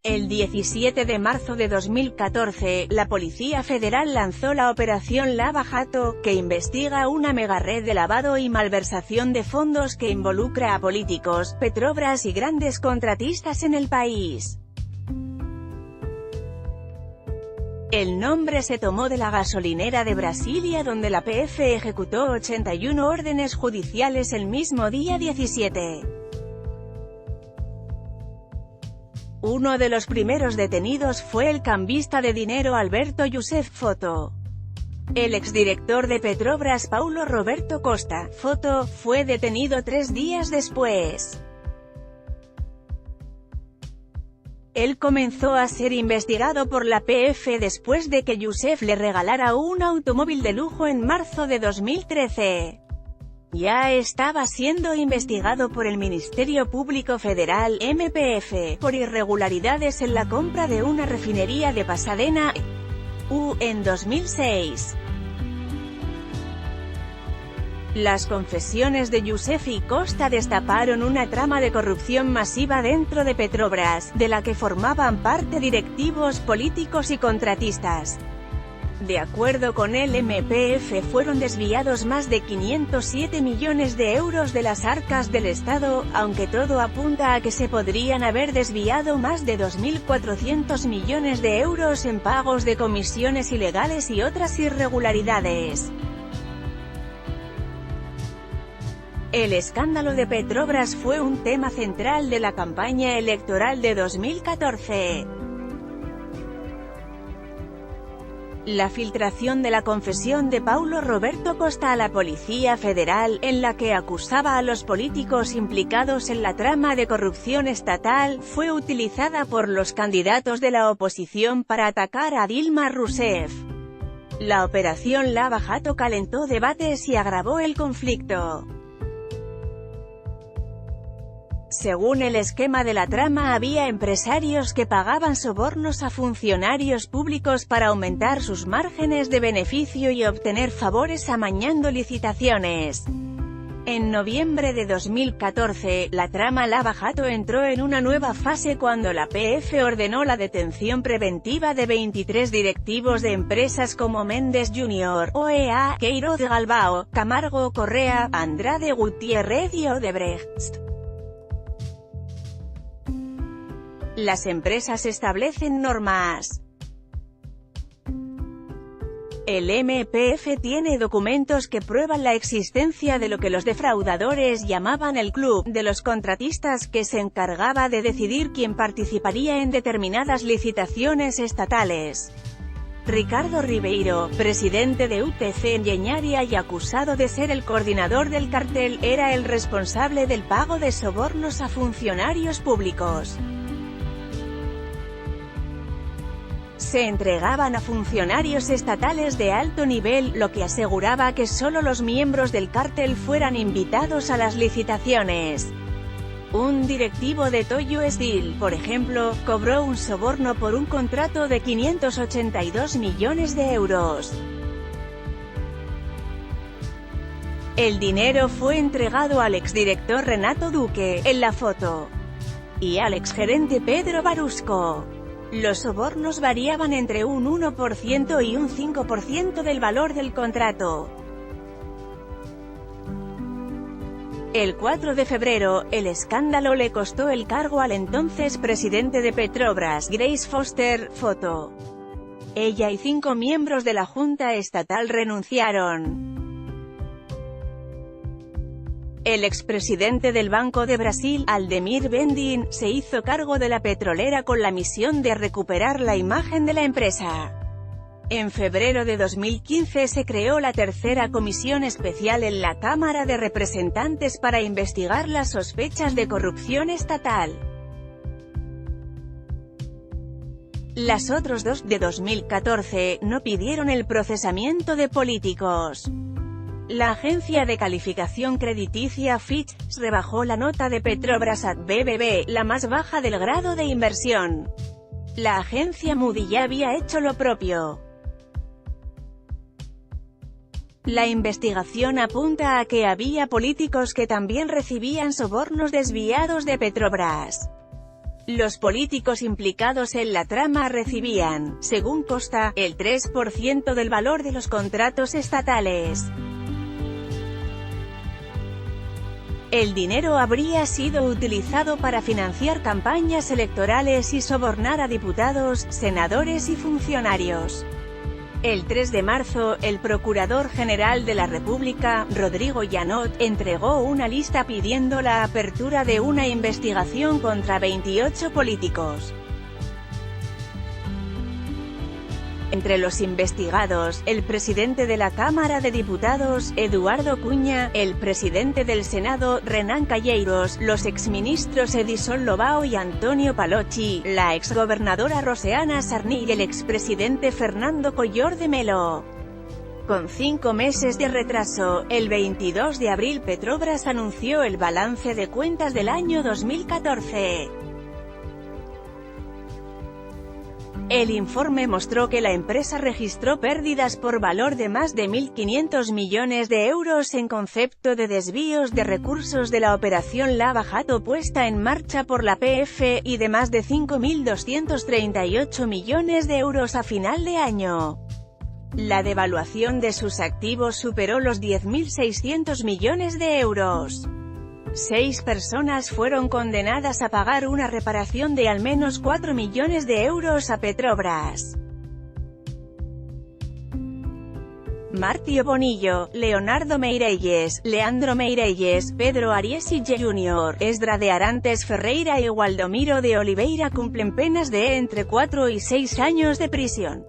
El 17 de marzo de 2014, la Policía Federal lanzó la Operación Lava Jato, que investiga una megared de lavado y malversación de fondos que involucra a políticos, Petrobras y grandes contratistas en el país. El nombre se tomó de la gasolinera de Brasilia, donde la PF ejecutó 81 órdenes judiciales el mismo día 17. Uno de los primeros detenidos fue el cambista de dinero Alberto Youssef Foto. El exdirector de Petrobras Paulo Roberto Costa, Foto, fue detenido 3 días después. Él comenzó a ser investigado por la PF después de que Youssef le regalara un automóvil de lujo en marzo de 2013. Ya estaba siendo investigado por el Ministerio Público Federal, MPF, por irregularidades en la compra de una refinería de Pasadena, en 2006. Las confesiones de Youssef y Costa destaparon una trama de corrupción masiva dentro de Petrobras, de la que formaban parte directivos, políticos y contratistas. De acuerdo con el MPF, fueron desviados más de 507 millones de euros de las arcas del Estado, aunque todo apunta a que se podrían haber desviado más de 2.400 millones de euros en pagos de comisiones ilegales y otras irregularidades. El escándalo de Petrobras fue un tema central de la campaña electoral de 2014. La filtración de la confesión de Paulo Roberto Costa a la Policía Federal, en la que acusaba a los políticos implicados en la trama de corrupción estatal, fue utilizada por los candidatos de la oposición para atacar a Dilma Rousseff. La Operación Lava Jato calentó debates y agravó el conflicto. Según el esquema de la trama, había empresarios que pagaban sobornos a funcionarios públicos para aumentar sus márgenes de beneficio y obtener favores amañando licitaciones. En noviembre de 2014, la trama Lava Jato entró en una nueva fase cuando la PF ordenó la detención preventiva de 23 directivos de empresas como Mendes Jr., OEA, Queiroz Galbao, Camargo Correa, Andrade Gutiérrez y Odebrecht. Las empresas establecen normas. El MPF tiene documentos que prueban la existencia de lo que los defraudadores llamaban el club de los contratistas, que se encargaba de decidir quién participaría en determinadas licitaciones estatales. Ricardo Ribeiro, presidente de UTC en Lleñaria y acusado de ser el coordinador del cartel, era el responsable del pago de sobornos a funcionarios públicos. Se entregaban a funcionarios estatales de alto nivel, lo que aseguraba que solo los miembros del cártel fueran invitados a las licitaciones. Un directivo de Toyo Steel, por ejemplo, cobró un soborno por un contrato de 582 millones de euros. El dinero fue entregado al exdirector Renato Duque, en la foto, y al exgerente Pedro Barusco. Los sobornos variaban entre un 1% y un 5% del valor del contrato. El 4 de febrero, el escándalo le costó el cargo al entonces presidente de Petrobras, Grace Foster, Foto. Ella y 5 miembros de la Junta Estatal renunciaron. El expresidente del Banco de Brasil, Aldemir Bendin, se hizo cargo de la petrolera con la misión de recuperar la imagen de la empresa. En febrero de 2015 se creó la tercera comisión especial en la Cámara de Representantes para investigar las sospechas de corrupción estatal. Las otras dos, de 2014, no pidieron el procesamiento de políticos. La agencia de calificación crediticia Fitch rebajó la nota de Petrobras a BBB, la más baja del grado de inversión. La agencia Moody ya había hecho lo propio. La investigación apunta a que había políticos que también recibían sobornos desviados de Petrobras. Los políticos implicados en la trama recibían, según consta, el 3% del valor de los contratos estatales. El dinero habría sido utilizado para financiar campañas electorales y sobornar a diputados, senadores y funcionarios. El 3 de marzo, el Procurador General de la República, Rodrigo Janot, entregó una lista pidiendo la apertura de una investigación contra 28 políticos. Entre los investigados, el presidente de la Cámara de Diputados, Eduardo Cunha, el presidente del Senado, Renan Calheiros, los exministros Edison Lobao y Antonio Palocci, la exgobernadora Roseana Sarney y el expresidente Fernando Collor de Mello. Con 5 meses de retraso, el 22 de abril Petrobras anunció el balance de cuentas del año 2014. El informe mostró que la empresa registró pérdidas por valor de más de 1.500 millones de euros en concepto de desvíos de recursos de la operación Lava Jato puesta en marcha por la PF, y de más de 5.238 millones de euros a final de año. La devaluación de sus activos superó los 10.600 millones de euros. 6 personas fueron condenadas a pagar una reparación de al menos 4 millones de euros a Petrobras. Martí Bonillo, Leonardo Meirelles, Leandro Meirelles, Pedro Ariesi Jr., Esdra de Arantes Ferreira y Waldomiro de Oliveira cumplen penas de entre 4 y 6 años de prisión.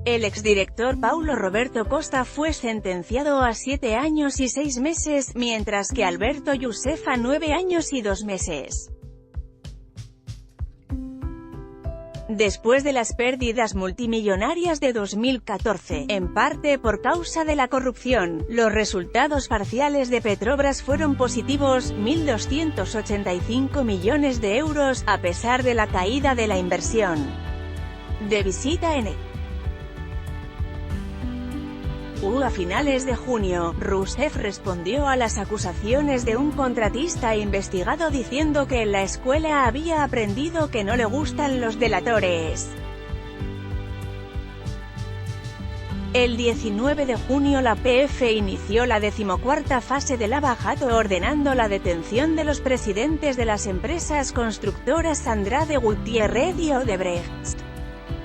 El exdirector Paulo Roberto Costa fue sentenciado a 7 años y 6 meses, mientras que Alberto Youssef a 9 años y 2 meses. Después de las pérdidas multimillonarias de 2014, en parte por causa de la corrupción, los resultados parciales de Petrobras fueron positivos, 1.285 millones de euros, a pesar de la caída de la inversión. De visita en a finales de junio, Rousseff respondió a las acusaciones de un contratista investigado diciendo que en la escuela había aprendido que no le gustan los delatores. El 19 de junio la PF inició la 14ª fase de Lava Jato ordenando la detención de los presidentes de las empresas constructoras Andrade Gutiérrez y Odebrecht,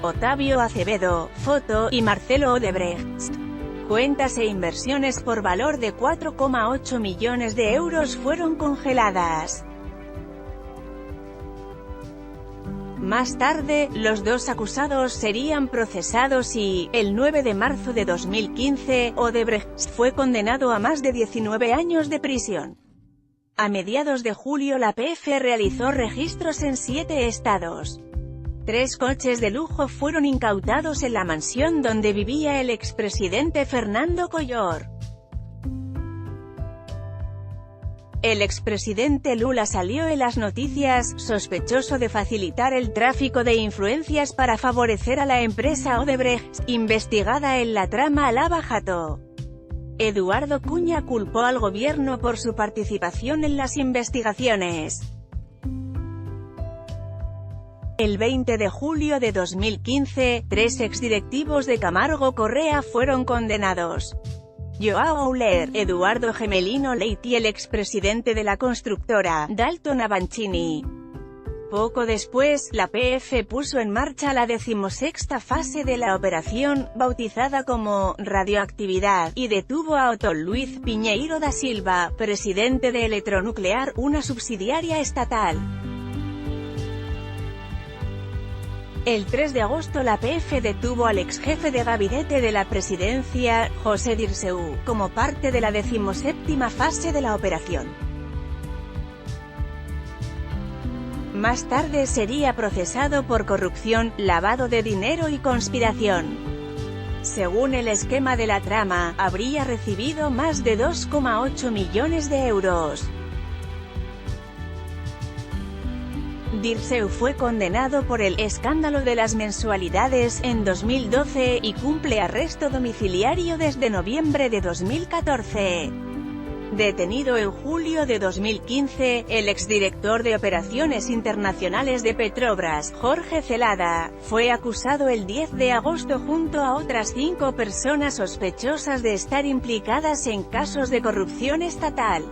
Otavio Acevedo, Foto, y Marcelo Odebrecht. Cuentas e inversiones por valor de 4,8 millones de euros fueron congeladas. Más tarde, los dos acusados serían procesados y, el 9 de marzo de 2015, Odebrecht fue condenado a más de 19 años de prisión. A mediados de julio la PF realizó registros en 7 estados. 3 coches de lujo fueron incautados en la mansión donde vivía el expresidente Fernando Collor. El expresidente Lula salió en las noticias, sospechoso de facilitar el tráfico de influencias para favorecer a la empresa Odebrecht, investigada en la trama Lava Jato. Eduardo Cunha culpó al gobierno por su participación en las investigaciones. El 20 de julio de 2015, 3 exdirectivos de Camargo Correa fueron condenados. Joao Auler, Eduardo Gemelino Leite y el expresidente de la constructora, Dalton Avancini. Poco después, la PF puso en marcha la 16ª fase de la operación, bautizada como Radioactividad, y detuvo a Otto Luiz Pinheiro da Silva, presidente de Eletronuclear, una subsidiaria estatal. El 3 de agosto la PF detuvo al exjefe de gabinete de la presidencia, José Dirceu, como parte de la 17ª fase de la operación. Más tarde sería procesado por corrupción, lavado de dinero y conspiración. Según el esquema de la trama, habría recibido más de 2,8 millones de euros. Dirceu fue condenado por el «escándalo de las mensualidades» en 2012, y cumple arresto domiciliario desde noviembre de 2014. Detenido en julio de 2015, el exdirector de Operaciones Internacionales de Petrobras, Jorge Celada, fue acusado el 10 de agosto junto a otras 5 personas sospechosas de estar implicadas en casos de corrupción estatal.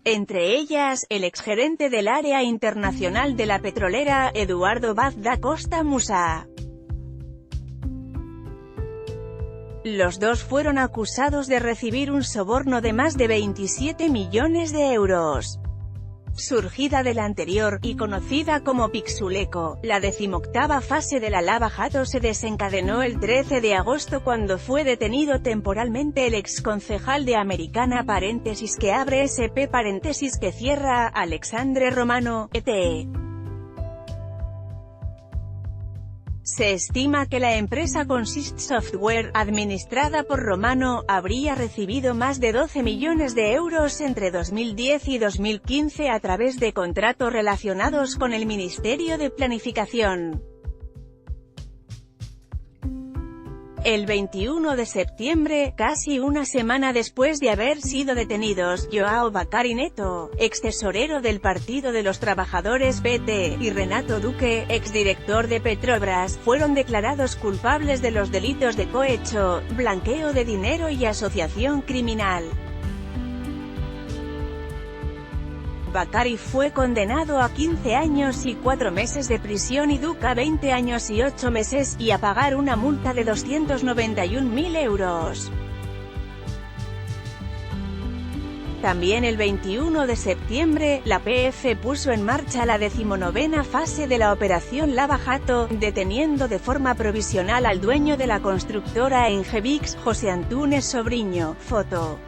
Entre ellas, el exgerente del área internacional de la petrolera, Eduardo Vaz da Costa Musa. Los dos fueron acusados de recibir un soborno de más de 27 millones de euros. Surgida de la anterior, y conocida como Pixuleco, la 18ª fase de la Lava Jato se desencadenó el 13 de agosto cuando fue detenido temporalmente el exconcejal de Americana que abre SP que cierra, Alexandre Romano, ETE. Se estima que la empresa Consist Software, administrada por Romano, habría recibido más de 12 millones de euros entre 2010 y 2015 a través de contratos relacionados con el Ministerio de Planificación. El 21 de septiembre, casi una semana después de haber sido detenidos, João Bacari Neto, extesorero del Partido de los Trabajadores PT, y Renato Duque, exdirector de Petrobras, fueron declarados culpables de los delitos de cohecho, blanqueo de dinero y asociación criminal. Bacari fue condenado a 15 años y 4 meses de prisión y Duque a 20 años y 8 meses, y a pagar una multa de 291.000 euros. También el 21 de septiembre, la PF puso en marcha la 19ª fase de la Operación Lava Jato, deteniendo de forma provisional al dueño de la constructora Engevix, José Antúnez Sobriño, foto.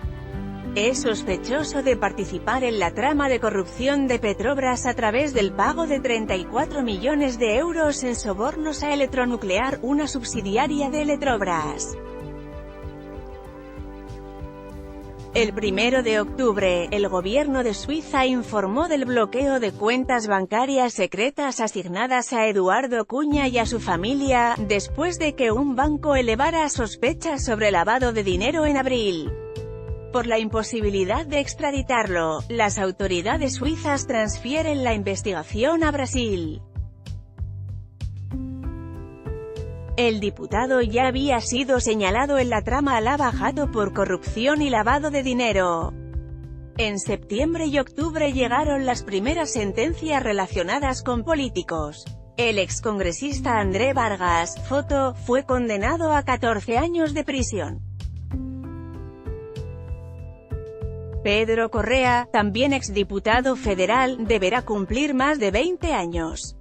Es sospechoso de participar en la trama de corrupción de Petrobras a través del pago de 34 millones de euros en sobornos a Electronuclear, una subsidiaria de Eletrobras. El 1 de octubre, el gobierno de Suiza informó del bloqueo de cuentas bancarias secretas asignadas a Eduardo Cunha y a su familia, después de que un banco elevara sospechas sobre lavado de dinero en abril. Por la imposibilidad de extraditarlo, las autoridades suizas transfieren la investigación a Brasil. El diputado ya había sido señalado en la trama Lava Jato por corrupción y lavado de dinero. En septiembre y octubre llegaron las primeras sentencias relacionadas con políticos. El excongresista André Vargas, foto, fue condenado a 14 años de prisión. Pedro Correa, también exdiputado federal, deberá cumplir más de 20 años.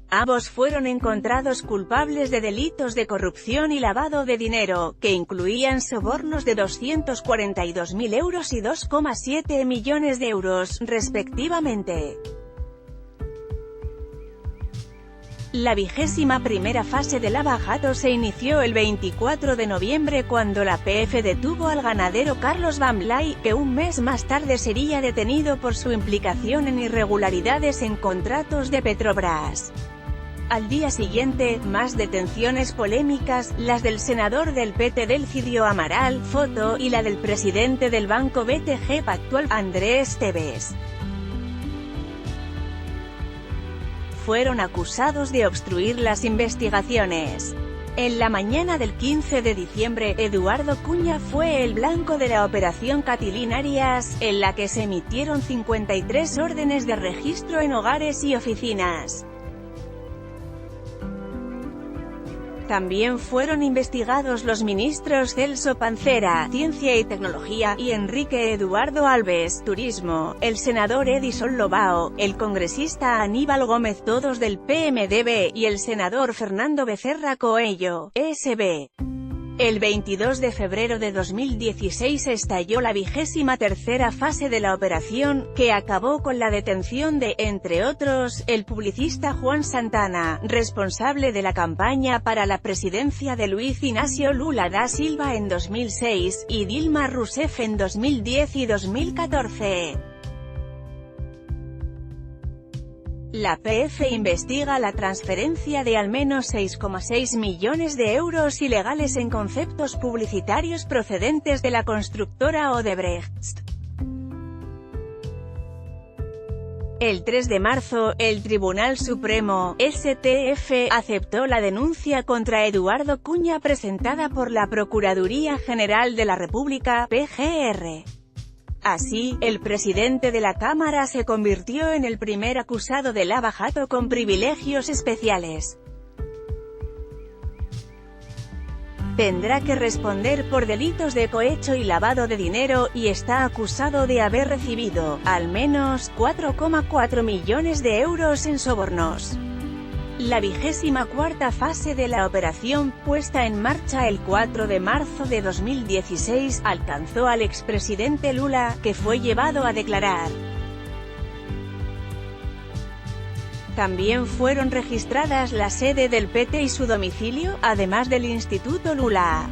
Ambos fueron encontrados culpables de delitos de corrupción y lavado de dinero, que incluían sobornos de 242.000 euros y 2,7 millones de euros, respectivamente. La 21ª fase de Lava Jato se inició el 24 de noviembre cuando la PF detuvo al ganadero Carlos Bamlay, que un mes más tarde sería detenido por su implicación en irregularidades en contratos de Petrobras. Al día siguiente, más detenciones polémicas, las del senador del PT Delcidio Amaral, foto, y la del presidente del banco BTG Pactual, Andrés Tevez. Fueron acusados de obstruir las investigaciones. En la mañana del 15 de diciembre, Eduardo Cunha fue el blanco de la Operación Catilín-Arias, en la que se emitieron 53 órdenes de registro en hogares y oficinas. También fueron investigados los ministros Celso Pancera, Ciencia y Tecnología, y Enrique Eduardo Alves, Turismo, el senador Edison Lobao, el congresista Aníbal Gómez, todos del PMDB, y el senador Fernando Becerra Coello, SB. El 22 de febrero de 2016 estalló la 23ª fase de la operación, que acabó con la detención de, entre otros, el publicista Juan Santana, responsable de la campaña para la presidencia de Luiz Inácio Lula da Silva en 2006, y Dilma Rousseff en 2010 y 2014. La PF investiga la transferencia de al menos 6,6 millones de euros ilegales en conceptos publicitarios procedentes de la constructora Odebrecht. El 3 de marzo, el Tribunal Supremo, STF, aceptó la denuncia contra Eduardo Cuña presentada por la Procuraduría General de la República, PGR. Así, el presidente de la Cámara se convirtió en el primer acusado de lavajato con privilegios especiales. Tendrá que responder por delitos de cohecho y lavado de dinero, y está acusado de haber recibido, al menos, 4,4 millones de euros en sobornos. La 24ª fase de la operación, puesta en marcha el 4 de marzo de 2016, alcanzó al expresidente Lula, que fue llevado a declarar. También fueron registradas la sede del PT y su domicilio, además del Instituto Lula.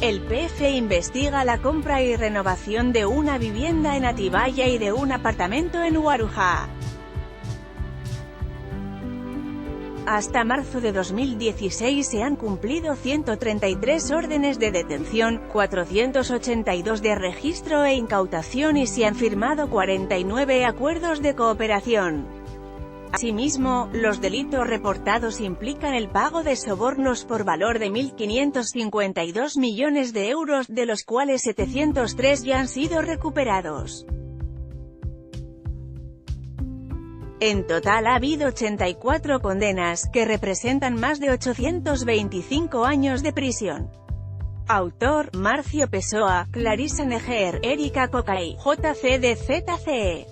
El PF investiga la compra y renovación de una vivienda en Atibaia y de un apartamento en Guarujá. Hasta marzo de 2016 se han cumplido 133 órdenes de detención, 482 de registro e incautación y se han firmado 49 acuerdos de cooperación. Asimismo, los delitos reportados implican el pago de sobornos por valor de 1.552 millones de euros, de los cuales 703 ya han sido recuperados. En total ha habido 84 condenas, que representan más de 825 años de prisión. Autor: Marcio Pessoa, Clarissa Neger, Erika Cocay, JCDZCE.